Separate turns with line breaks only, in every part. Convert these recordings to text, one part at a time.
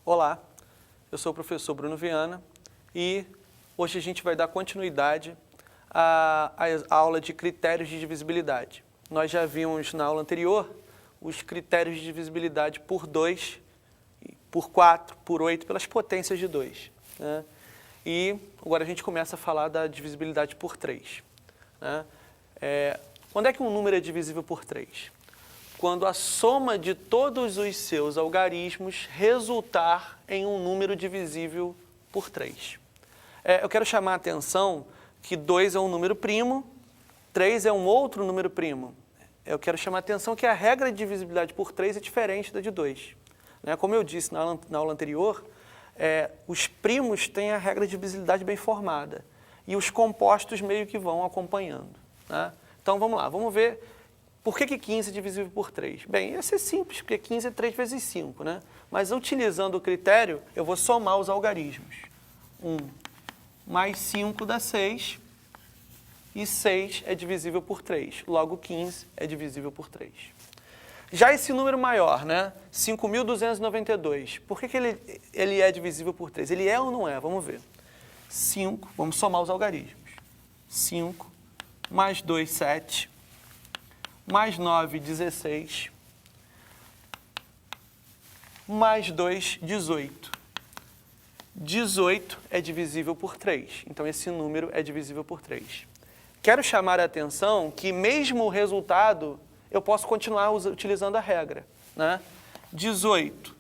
Olá, eu sou o professor Bruno Viana e hoje a gente vai dar continuidade à aula de critérios de divisibilidade. Nós já vimos na aula anterior os critérios de divisibilidade por 2, por 4, por 8, pelas potências de 2. Né? E agora a gente começa a falar da divisibilidade por 3. Né? Quando é que um número é divisível por 3? Quando a soma de todos os seus algarismos resultar em um número divisível por 3. Eu quero chamar a atenção que 2 é um número primo, 3 é um outro número primo. Eu quero chamar a atenção que a regra de divisibilidade por 3 é diferente da de 2. Como eu disse na aula anterior, os primos têm a regra de divisibilidade bem formada e os compostos meio que vão acompanhando. Né? Então vamos lá, vamos ver por que 15 é divisível por 3. Bem, ia ser simples, porque 15 é 3 vezes 5, né? Mas utilizando o critério, eu vou somar os algarismos. 1 mais 5 dá 6, e 6 é divisível por 3. Logo, 15 é divisível por 3. Já esse número maior, né? 5.292, por que ele é divisível por 3? Ele é ou não é? Vamos ver. 5, vamos somar os algarismos. 5 mais 2, 7, mais 9, 16, mais 2, 18. 18 é divisível por 3, então esse número é divisível por 3. Quero chamar a atenção que mesmo o resultado, eu posso continuar utilizando a regra. Né? 18,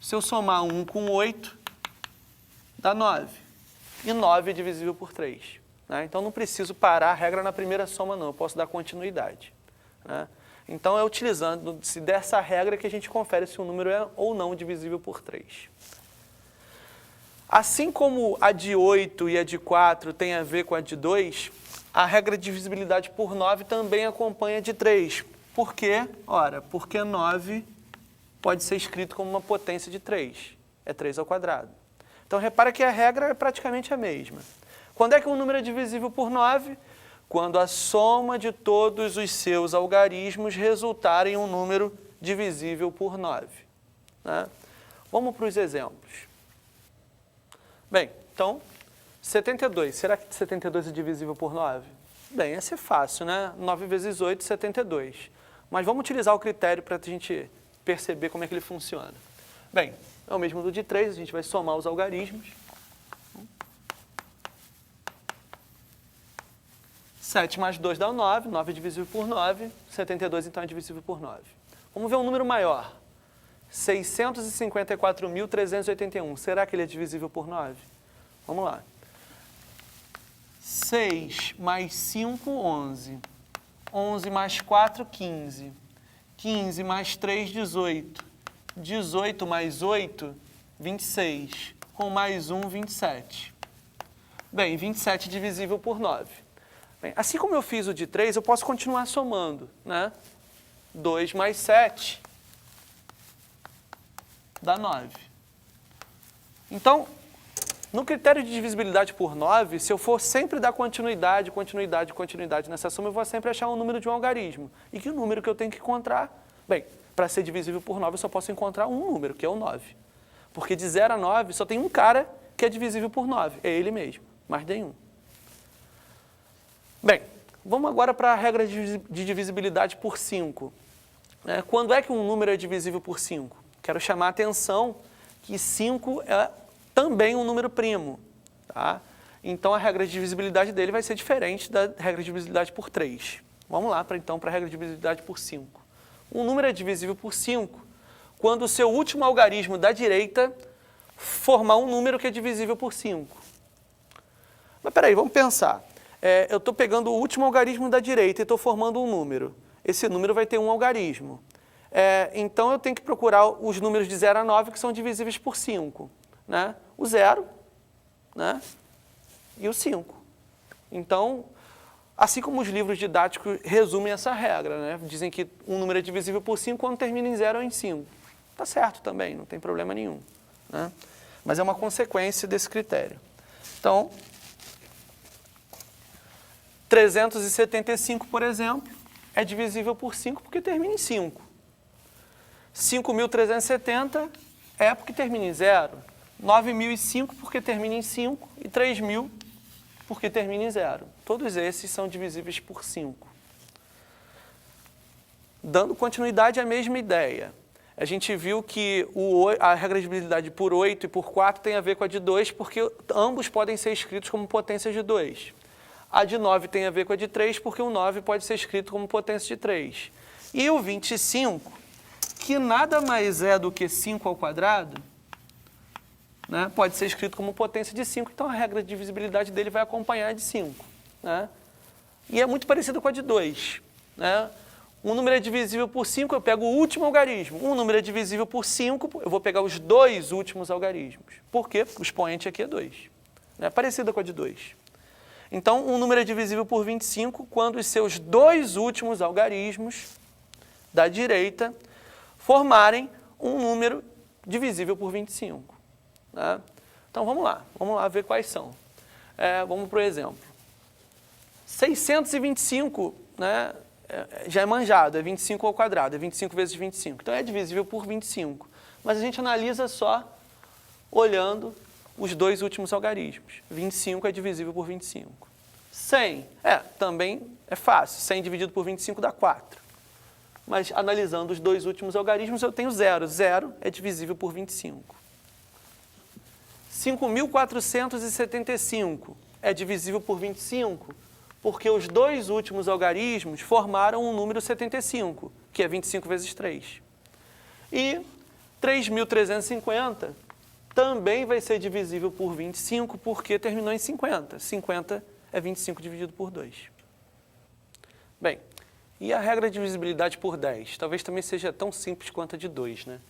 se eu somar 1 com 8, dá 9. E 9 é divisível por 3. Né? Então não preciso parar a regra na primeira soma não, eu posso dar continuidade. Né? Então é utilizando-se dessa regra que a gente confere se um número é ou não divisível por 3. Assim como a de 8 e a de 4 tem a ver com a de 2, a regra de divisibilidade por 9 também acompanha a de 3. Por quê? Ora, porque 9 pode ser escrito como uma potência de 3. É 3 ao quadrado. Então repara que a regra é praticamente a mesma. Quando é que um número é divisível por 9? Quando a soma de todos os seus algarismos resultar em um número divisível por 9. Né? Vamos para os exemplos. Bem, então, 72. Será que 72 é divisível por 9? Bem, esse é fácil, né? 9 vezes 8, 72. Mas vamos utilizar o critério para a gente perceber como é que ele funciona. Bem, é o mesmo do de 3, a gente vai somar os algarismos. 7 mais 2 dá 9, 9 é divisível por 9, 72 então é divisível por 9. Vamos ver um número maior. 654.381, será que ele é divisível por 9? Vamos lá. 6 mais 5, 11. 11 mais 4, 15. 15 mais 3, 18. 18 mais 8, 26. Com mais 1, 27. Bem, 27 é divisível por 9. Bem, assim como eu fiz o de 3, eu posso continuar somando. Né? 2 mais 7 dá 9. Então, no critério de divisibilidade por 9, se eu for sempre dar continuidade nessa soma, eu vou sempre achar um número de um algarismo. E que número que eu tenho que encontrar? Bem, para ser divisível por 9, eu só posso encontrar um número, que é o 9. Porque de 0 a 9, só tem um cara que é divisível por 9. É ele mesmo, mais nenhum. Bem, vamos agora para a regra de divisibilidade por 5. Quando é que um número é divisível por 5? Quero chamar a atenção que 5 é também um número primo. Tá? Então, a regra de divisibilidade dele vai ser diferente da regra de divisibilidade por 3. Vamos lá, então, para a regra de divisibilidade por 5. Um número é divisível por 5 quando o seu último algarismo da direita formar um número que é divisível por 5. Mas, peraí, vamos pensar. Eu estou pegando o último algarismo da direita e estou formando um número. Esse número vai ter um algarismo. Então, eu tenho que procurar os números de 0 a 9 que são divisíveis por 5. Né? O 0, né? E o 5. Então, assim como os livros didáticos resumem essa regra, né? Dizem que um número é divisível por 5 quando termina em 0 ou em 5. Está certo também, não tem problema nenhum. Né? Mas é uma consequência desse critério. Então, 375, por exemplo, é divisível por 5 porque termina em 5. 5.370 é porque termina em 0, 9.005 porque termina em 5 e 3.000 porque termina em 0. Todos esses são divisíveis por 5. Dando continuidade à mesma ideia, a gente viu que a regra de divisibilidade por 8 e por 4 tem a ver com a de 2, porque ambos podem ser escritos como potências de 2. A de 9 tem a ver com a de 3, porque o 9 pode ser escrito como potência de 3. E o 25, que nada mais é do que 5 ao quadrado, né, pode ser escrito como potência de 5, então a regra de divisibilidade dele vai acompanhar a de 5. Né? E é muito parecido com a de 2. Né? Um número é divisível por 5, eu pego o último algarismo. Um número é divisível por 5, eu vou pegar os dois últimos algarismos. Por quê? Porque o expoente aqui é 2. É parecida com a de 2. Então, um número é divisível por 25 quando os seus dois últimos algarismos da direita formarem um número divisível por 25. Né? Então, vamos lá ver quais são. Vamos para o exemplo. 625, né, já é manjado, é 25 ao quadrado, é 25 vezes 25. Então, é divisível por 25. Mas a gente analisa só olhando os dois últimos algarismos. 25 é divisível por 25. 100, também é fácil. 100 dividido por 25 dá 4. Mas analisando os dois últimos algarismos, eu tenho 0. 0 é divisível por 25. 5.475 é divisível por 25, porque os dois últimos algarismos formaram um número 75, que é 25 vezes 3. E 3.350 também vai ser divisível por 25, porque terminou em 50. 50 é 25 dividido por 2. Bem, e a regra de divisibilidade por 10? Talvez também seja tão simples quanto a de 2, né?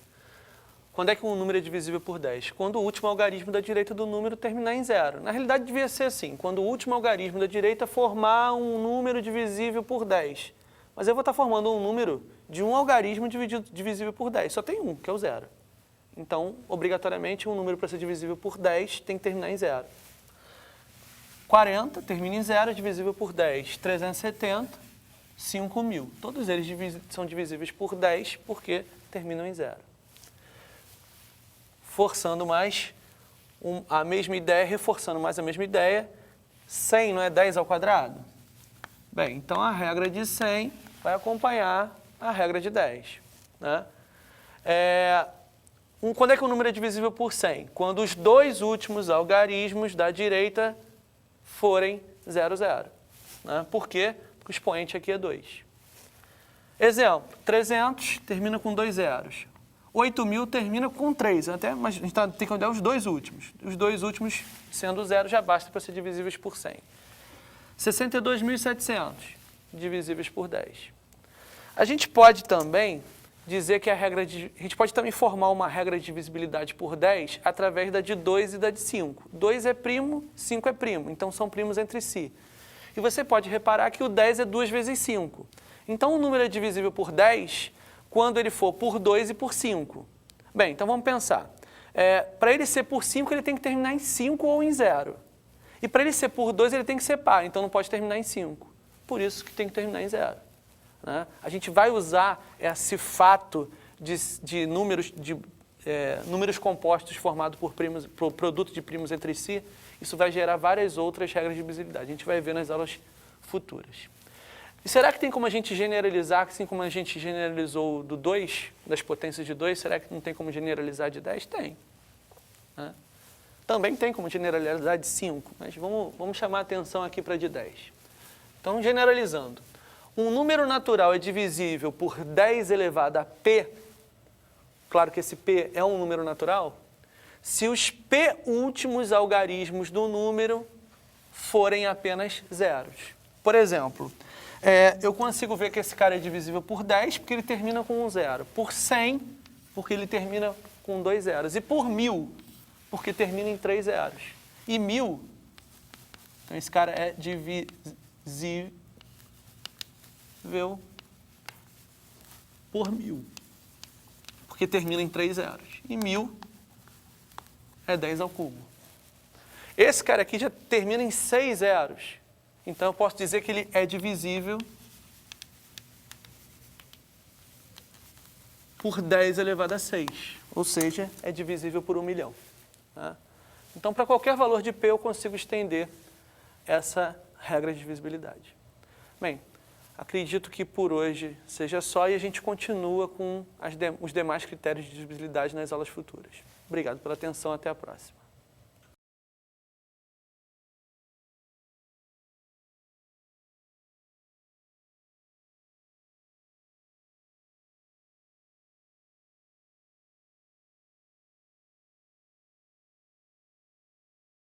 Quando é que um número é divisível por 10? Quando o último algarismo da direita do número terminar em 0. Na realidade, devia ser assim, quando o último algarismo da direita formar um número divisível por 10. Mas eu vou estar formando um número de um algarismo divisível por 10. Só tem um, que é o 0. Então, obrigatoriamente, um número para ser divisível por 10 tem que terminar em 0. 40 termina em 0, divisível por 10. 370, 5.000. Todos eles são divisíveis por 10 porque terminam em 0. Forçando mais a mesma ideia, reforçando mais a mesma ideia, 100 não é 10 ao quadrado? Bem, então a regra de 100 vai acompanhar a regra de 10. Né? Quando é que o número é divisível por 100? Quando os dois últimos algarismos da direita forem 0, 0. Né? Por quê? Porque o expoente aqui é 2. Exemplo, 300 termina com 2 zeros. 8.000 termina com 3, mas a gente tem que olhar os dois últimos. Os dois últimos, sendo 0, já basta para ser divisíveis por 100. 62.700, divisíveis por 10. A gente pode também dizer que a gente pode também formar uma regra de divisibilidade por 10 através da de 2 e da de 5. 2 é primo, 5 é primo, então são primos entre si. E você pode reparar que o 10 é 2 vezes 5. Então o número é divisível por 10 quando ele for por 2 e por 5. Bem, então vamos pensar. Para ele ser por 5, ele tem que terminar em 5 ou em 0. E para ele ser por 2, ele tem que ser par, então não pode terminar em 5. Por isso que tem que terminar em 0. Né? A gente vai usar esse fato de números compostos formados por produto de primos entre si. Isso vai gerar várias outras regras de divisibilidade. A gente vai ver nas aulas futuras. E será que tem como a gente generalizar, assim como a gente generalizou do 2, das potências de 2, será que não tem como generalizar de 10? Tem. Né? Também tem como generalizar de 5, mas vamos chamar a atenção aqui para de 10. Então, generalizando. Um número natural é divisível por 10 elevado a p, claro que esse p é um número natural, se os p últimos algarismos do número forem apenas zeros. Por exemplo, eu consigo ver que esse cara é divisível por 10 porque ele termina com um zero, por 100 porque ele termina com 2 zeros, e por 1.000 porque termina em 3 zeros. E 1.000, então esse cara é divisível por 1.000, porque termina em 3 zeros. E 1.000 é 10 ao cubo. Esse cara aqui já termina em 6 zeros. Então, eu posso dizer que ele é divisível por 10 elevado a 6, ou seja, é divisível por 1 milhão. Tá? Então, para qualquer valor de P, eu consigo estender essa regra de divisibilidade. Bem, acredito que por hoje seja só e a gente continua com os demais critérios de divisibilidade nas aulas futuras. Obrigado pela atenção, até a próxima.